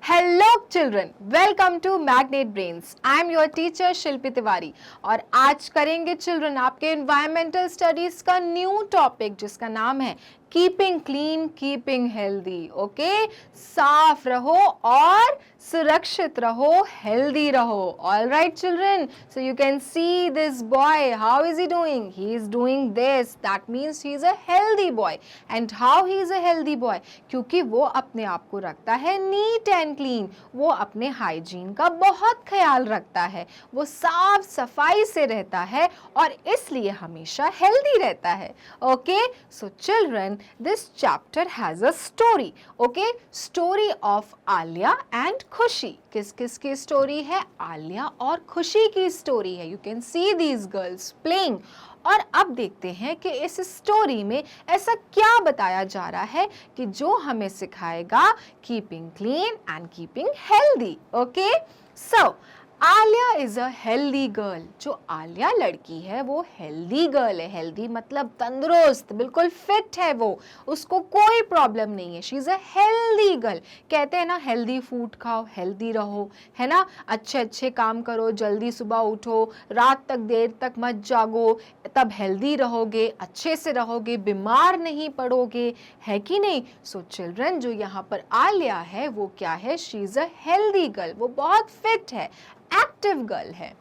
Hello children, welcome to Magnet Brains. I am your teacher Shilpi Tiwari और आज करेंगे children आपके एनवायरमेंटल स्टडीज का न्यू टॉपिक जिसका नाम है keeping clean keeping healthy. Okay, साफ रहो और सुरक्षित रहो, हेल्दी रहो। All right children, so you can see this boy, how is he doing? He is doing this, that means he is a healthy boy. And how he is a healthy boy? क्योंकि वो अपने आप को रखता है neat and clean, वो अपने hygiene का बहुत ख्याल रखता है, वो साफ सफाई से रहता है और इसलिए हमेशा हेल्दी रहता है। Okay, so children, this chapter has a story. Okay, story of Alia and खुशी। किस किस की स्टोरी है? आलिया और खुशी की स्टोरी है। You can see these girls playing. और अब देखते हैं कि इस स्टोरी में ऐसा क्या बताया जा रहा है कि जो हमें सिखाएगा keeping clean and keeping healthy. Okay, so Alia is a healthy girl. जो आलिया लड़की है वो हेल्दी गर्ल है। हेल्दी मतलब तंदुरुस्त, बिल्कुल फिट है वो, उसको कोई प्रॉब्लम नहीं है। She is a healthy girl. कहते हैं ना, हेल्दी फूड खाओ, हेल्दी रहो, है ना, अच्छे अच्छे काम करो, जल्दी सुबह उठो, रात तक देर तक मत जागो, तब हेल्दी रहोगे, अच्छे से रहोगे, बीमार नहीं पड़ोगे, है कि नहीं? सो चिल्ड्रन, जो यहाँ पर आलिया है वो क्या है? She is a healthy girl, वो बहुत फिट है, एक्टिव गर्ल है।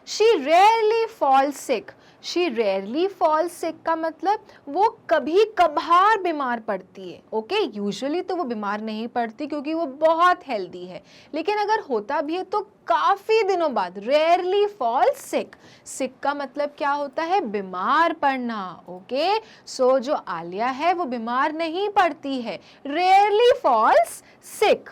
She rarely falls sick. She rarely falls sick का मतलब वो कभी कभार बीमार पड़ती है। ओके, यूजुअली तो वो बीमार नहीं पड़ती क्योंकि वो बहुत हेल्दी है, लेकिन अगर होता भी है तो काफ़ी दिनों बाद। रेयरली फॉल सिक, सिक का मतलब क्या होता है? बीमार पड़ना। ओके, सो जो आलिया है वो बीमार नहीं पड़ती है, rarely falls sick.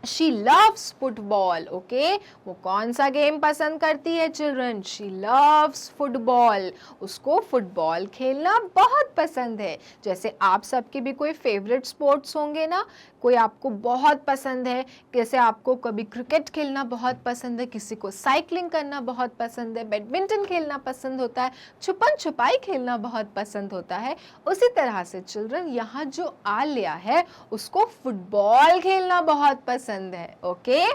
She loves football. Okay, वो कौन सा गेम पसंद करती है चिल्ड्रन? She loves football. उसको फुटबॉल खेलना बहुत पसंद है। जैसे आप सबके भी कोई फेवरेट स्पोर्ट्स होंगे ना, कोई आपको बहुत पसंद है, जैसे आपको कभी क्रिकेट खेलना बहुत पसंद है, किसी को साइकिलिंग करना बहुत पसंद है, बैडमिंटन खेलना पसंद होता है, छुपन छुपाई खेलना बहुत पसंद होता है। उसी तरह से चिल्ड्रन, यहाँ जो आलिया है उसको फुटबॉल खेलना बहुत पसंद है। Okay,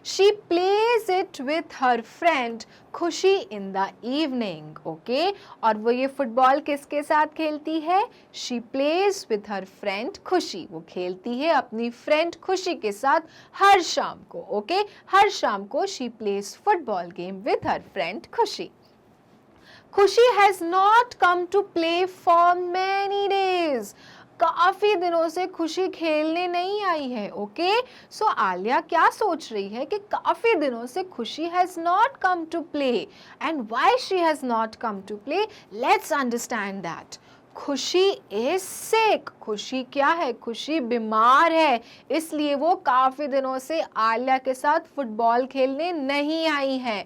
she plays it with her friend खुशी in the evening. ओके, और वो ये फुटबॉल किसके साथ खेलती है? she plays with her friend खुशी, वो खेलती है अपनी फ्रेंड खुशी के साथ हर शाम को। ओके, हर शाम को she plays football game with her friend खुशी। खुशी has not come to play for many days. काफी दिनों से खुशी खेलने नहीं आई है। ओके, सो आलिया क्या सोच रही है कि काफी दिनों से Khushi has not come to play, and why she has not come to play, let's understand that. Khushi is sick. Khushi क्या है? खुशी बीमार है, इसलिए वो काफी दिनों से आलिया के साथ फुटबॉल खेलने नहीं आई है।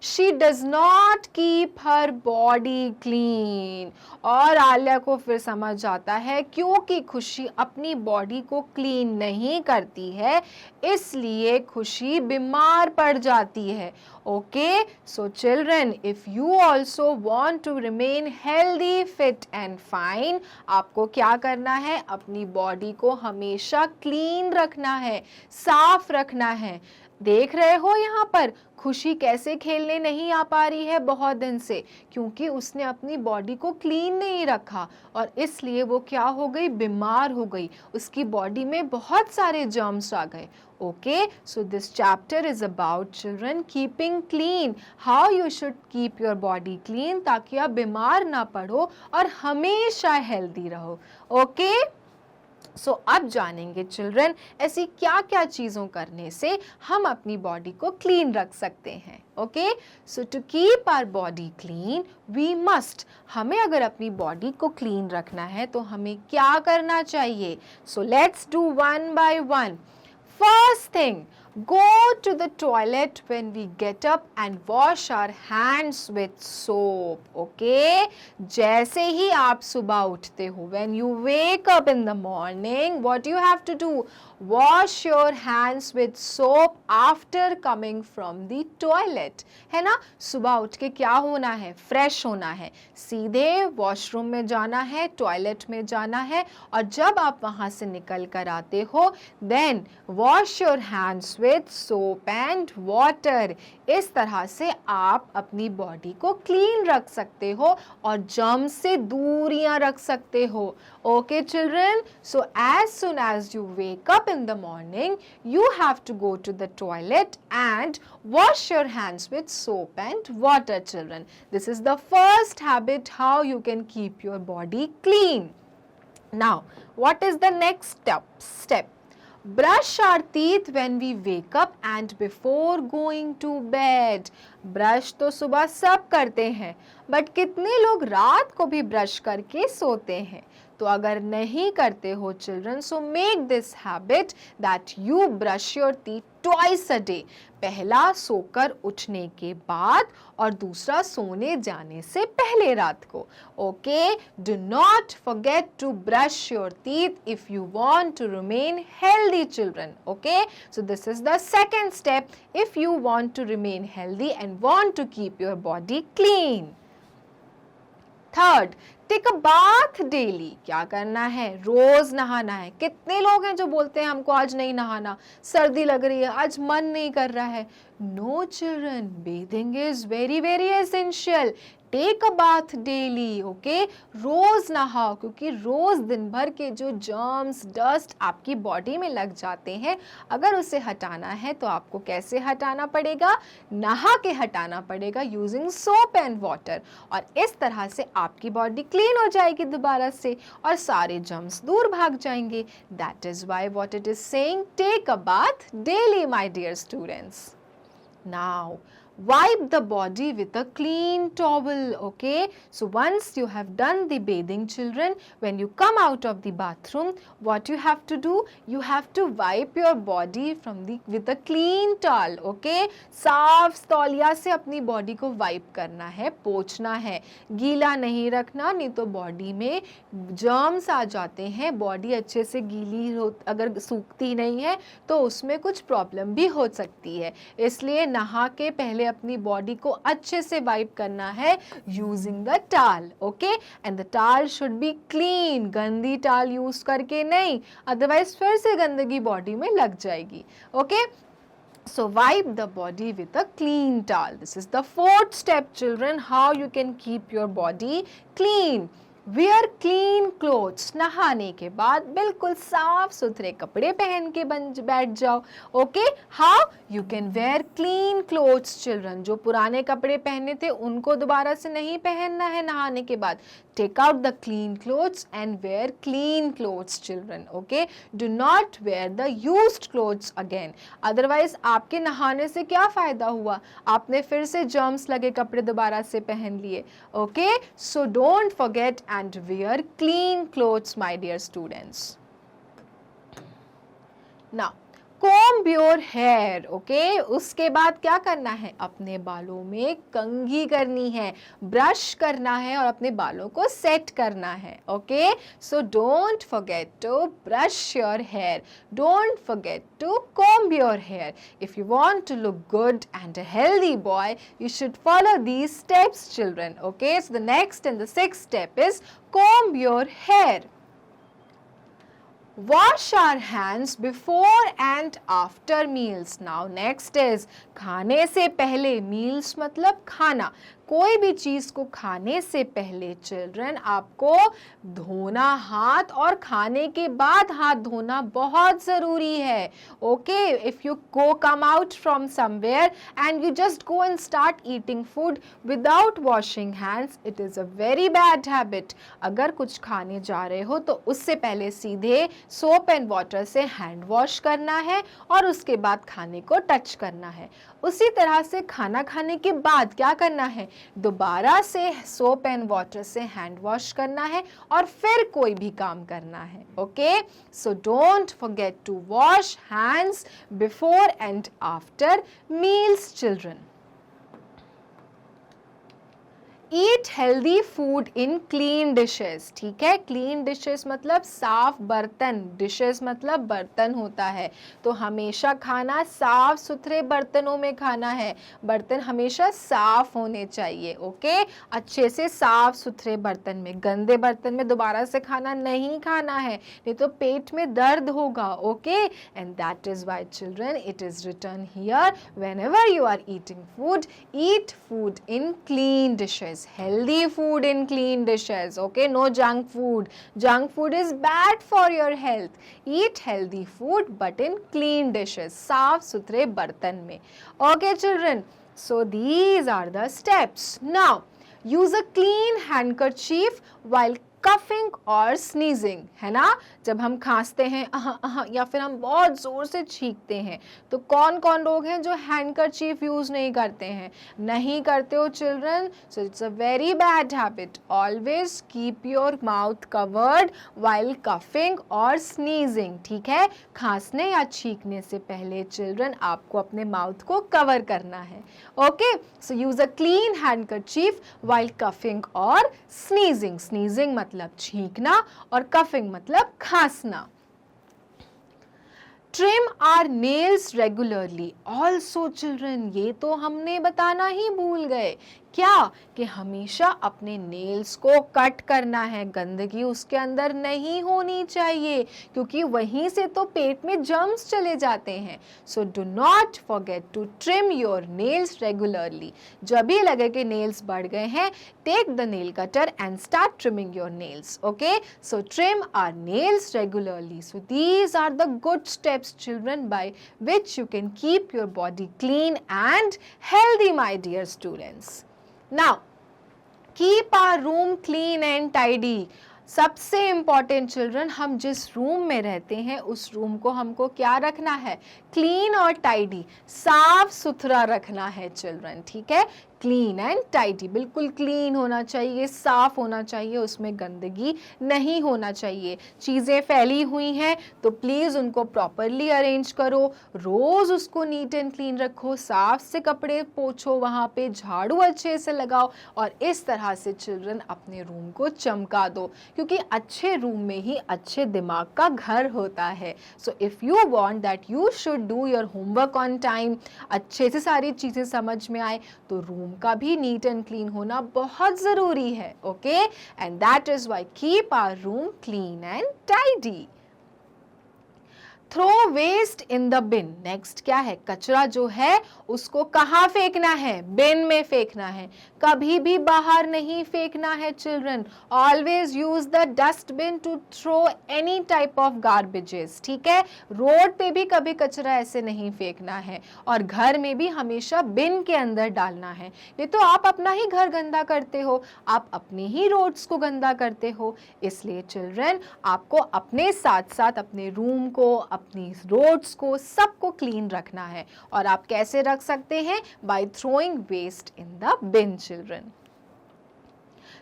She does not keep her body clean. और आलिया को फिर समझ आता है क्योंकि खुशी अपनी बॉडी को क्लीन नहीं करती है, इसलिए खुशी बीमार पड़ जाती है। Okay, so children, if you also want to remain healthy, fit and fine, आपको क्या करना है? अपनी बॉडी को हमेशा क्लीन रखना है, साफ रखना है। देख रहे हो यहाँ पर खुशी कैसे खेलने नहीं आ पा रही है बहुत दिन से, क्योंकि उसने अपनी बॉडी को क्लीन नहीं रखा और इसलिए वो क्या हो गई? बीमार हो गई। उसकी बॉडी में बहुत सारे जर्म्स आ गए। Okay, so this chapter is about children keeping clean, how you should keep your body clean, ताकि आप बीमार ना पड़ो और हमेशा हेल्दी रहो। ओके, सो अब जानेंगे चिल्ड्रन ऐसी क्या क्या चीज़ों करने से हम अपनी बॉडी को क्लीन रख सकते हैं। Okay, so to keep our body clean we must, हमें अगर अपनी बॉडी को क्लीन रखना है तो हमें क्या करना चाहिए? So let's do one by one. First thing, Go to the toilet when we get up and wash our hands with soap. Okay? जैसे ही आप सुबह उठते हो, when you wake up in the morning, what you have to do? Wash your hands with soap after coming from the toilet. है ना? सुबह उठ के क्या होना है? फ्रेश होना है, सीधे वॉशरूम में जाना है, टॉयलेट में जाना है, और जब आप वहाँ से निकल कर आते हो, then wash your hands with soap and water. इस तरह से आप अपनी बॉडी को क्लीन रख सकते हो और जर्म से दूरियां रख सकते हो. Okay children, so as soon as you wake up in the morning, you have to go to the toilet and wash your hands with soap and water children. This is the first habit how you can keep your body clean. Now, what is the next step? Brush our teeth when we wake up and before going to bed. Brush तो सुबह सब करते हैं, but कितने लोग रात को भी ब्रश करके सोते हैं? तो अगर नहीं करते हो children, so make this habit that you brush your teeth twice a day. पहला सोकर उठने के बाद और दूसरा सोने जाने से पहले रात को. Okay, do not forget to brush your teeth if you want to remain healthy children. Okay, so this is the second step if you want to remain healthy and want to keep your body clean. Third, take a bath daily. क्या करना है? रोज नहाना है. कितने लोग हैं जो बोलते हैं हमको आज नहीं नहाना, सर्दी लग रही है, आज मन नहीं कर रहा है. No children, bathing is very very essential. Take a bath daily. Okay, रोज नहाओ, क्योंकि रोज दिन भर के जो जर्म्स डस्ट आपकी बॉडी में लग जाते हैं, अगर उसे हटाना है तो आपको कैसे हटाना पड़ेगा? नहा के हटाना पड़ेगा यूजिंग सोप एंड वाटर. और इस तरह से आपकी बॉडी क्लीन हो जाएगी दोबारा से और सारे जर्म्स दूर भाग जाएंगे. That is why what it is saying, take a bath daily my dear students. Now, wipe the body with a clean towel. Okay, so once you have done the bathing children, when you come out of the bathroom, what you have to do? You have to wipe your body with a clean towel. Okay, साफ तौलिया से अपनी body को wipe करना है, पोंछना है, गीला नहीं रखना, नहीं तो बॉडी में जर्म्स आ जाते हैं. बॉडी अच्छे से गीली हो, अगर सूखती नहीं है तो उसमें कुछ प्रॉब्लम भी हो सकती है. इसलिए नहा के पहले अपनी बॉडी को अच्छे से वाइप करना है यूजिंग द टाल. ओके, एंड द टाल शुड बी क्लीन. गंदी टाल यूज करके नहीं, अदरवाइज फिर से गंदगी बॉडी में लग जाएगी. Okay, so wipe the body with a clean towel. This is the fourth step children, how you can keep your body clean. Wear clean clothes. नहाने के बाद बिल्कुल साफ सुथरे कपड़े पहन के बैठ जाओ. Okay, how you can wear clean clothes children. जो पुराने कपड़े पहने थे उनको दोबारा से नहीं पहनना है नहाने के बाद. Take out the clean clothes and wear clean clothes children. Okay, do not wear the used clothes again. Otherwise आपके नहाने से क्या फ़ायदा हुआ? आपने फिर से जर्म्स लगे कपड़े दोबारा से पहन लिए. Okay, so don't forget and wear clean clothes my dear students. Now, comb your hair. Okay, उसके बाद क्या करना है? अपने बालों में कंघी करनी है, ब्रश करना है और अपने बालों को सेट करना है. Okay, so don't forget to brush your hair. Don't forget to comb your hair. If you want to look good and a healthy boy, you should follow these steps children. Okay, so the next and the sixth step is comb your hair. Wash our hands before and after meals. Now next is खाने से पहले. meals मतलब खाना. कोई भी चीज़ को खाने से पहले चिल्ड्रन आपको धोना हाथ, और खाने के बाद हाथ धोना बहुत ज़रूरी है. Okay, if you go come out from somewhere and you just go and start eating food without washing hands, it is a very bad habit. अगर कुछ खाने जा रहे हो तो उससे पहले सीधे सोप एंड वाटर से हैंड वॉश करना है और उसके बाद खाने को टच करना है. उसी तरह से खाना खाने के बाद क्या करना है? दोबारा से सोप एंड वाटर से हैंड वॉश करना है और फिर कोई भी काम करना है. Okay, so don't forget to wash hands before and after meals children. Eat healthy food in clean dishes. ठीक है, क्लीन डिशेस मतलब साफ बर्तन, डिशेस मतलब बर्तन होता है, तो हमेशा खाना साफ सुथरे बर्तनों में खाना है. बर्तन हमेशा साफ होने चाहिए. ओके, अच्छे से साफ सुथरे बर्तन में, गंदे बर्तन में दोबारा से खाना नहीं खाना है, नहीं तो पेट में दर्द होगा. Okay, and that is why children it is written here whenever you are eating food, eat food in clean dishes. Healthy food in clean dishes. Okay, no junk food. Junk food is bad for your health. Eat healthy food but in clean dishes. साफ सुथरे बर्तन में. Okay children, so these are the steps. Now use a clean handkerchief while coughing और sneezing, है ना. जब हम खांसते हैं या फिर हम बहुत जोर से छींकते हैं, तो कौन कौन लोग हैं जो हैंडकरचीफ यूज नहीं करते हैं? नहीं करते हो children, so it's a very bad habit. Always keep your mouth covered while coughing और स्नीजिंग. ठीक है, खांसने या छींकने से पहले चिल्ड्रन आपको अपने माउथ को कवर करना है. Okay, so use a clean handkerchief while coughing और स्नीजिंग. स्नीजिंग मतलब छींकना और कफिंग मतलब खांसना. Trim our nails regularly. Also children, ये तो हमने बताना ही भूल गए. क्या? कि हमेशा अपने नेल्स को कट करना है. गंदगी उसके अंदर नहीं होनी चाहिए, क्योंकि वहीं से तो पेट में जर्म्स चले जाते हैं. So do not forget to trim your nails regularly. जब भी लगे कि नेल्स बढ़ गए हैं, take the nail cutter and start trimming your nails. Okay, so trim our nails regularly. So these are the good steps children by which you can keep your body clean and healthy, my dear students. Now, keep our room clean and tidy. सबसे important children, हम जिस room में रहते हैं उस room को हमको क्या रखना है? क्लीन और टाइडी, साफ सुथरा रखना है चिल्ड्रन. ठीक है, क्लीन एंड टाइडी, बिल्कुल क्लीन होना चाहिए, साफ होना चाहिए, उसमें गंदगी नहीं होना चाहिए. चीज़ें फैली हुई हैं तो प्लीज़ उनको प्रॉपरली अरेंज करो. रोज़ उसको नीट एंड क्लीन रखो, साफ से कपड़े पोछो, वहाँ पे झाड़ू अच्छे से लगाओ और इस तरह से चिल्ड्रन अपने रूम को चमका दो, क्योंकि अच्छे रूम में ही अच्छे दिमाग का घर होता है. So if you want that you should do your homework on time, अच्छे से सारी चीज़ें समझ में आए, तो रूम का भी नीट एंड क्लीन होना बहुत ज़रूरी है. Okay, and that is why keep our room clean and tidy. Throw waste in the bin. Next क्या है? कचरा जो है उसको कहाँ फेंकना है? बिन में फेंकना है. कभी भी बाहर नहीं फेंकना है children. Always use the dustbin to throw any type of garbages. ठीक है, रोड पे भी कभी कचरा ऐसे नहीं फेंकना है और घर में भी हमेशा बिन के अंदर डालना है. ये तो आप अपना ही घर गंदा करते हो, आप अपने ही रोड्स को गंदा करते हो. इसलिए चिल्ड्रन, आपको अपने साथ साथ अपने रूम को, अपनी रोड्स को, सबको क्लीन रखना है. और आप कैसे रख सकते हैं? By throwing waste in the bin children.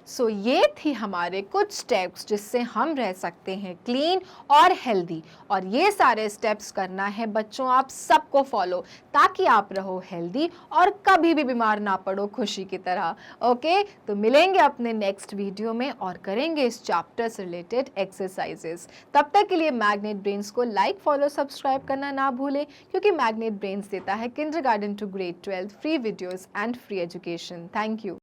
So ये थी हमारे कुछ स्टेप्स जिससे हम रह सकते हैं क्लीन और हेल्दी. और ये सारे स्टेप्स करना है बच्चों आप सबको फॉलो, ताकि आप रहो हेल्दी और कभी भी बीमार ना पड़ो खुशी की तरह. ओके, तो मिलेंगे अपने नेक्स्ट वीडियो में और करेंगे इस चैप्टर से रिलेटेड एक्सरसाइजेस. तब तक के लिए मैग्नेट ब्रेन्स को लाइक, फॉलो, सब्सक्राइब करना ना भूलें, क्योंकि मैग्नेट ब्रेन्स देता है kindergarten to grade 12 free videos and free education. Thank you.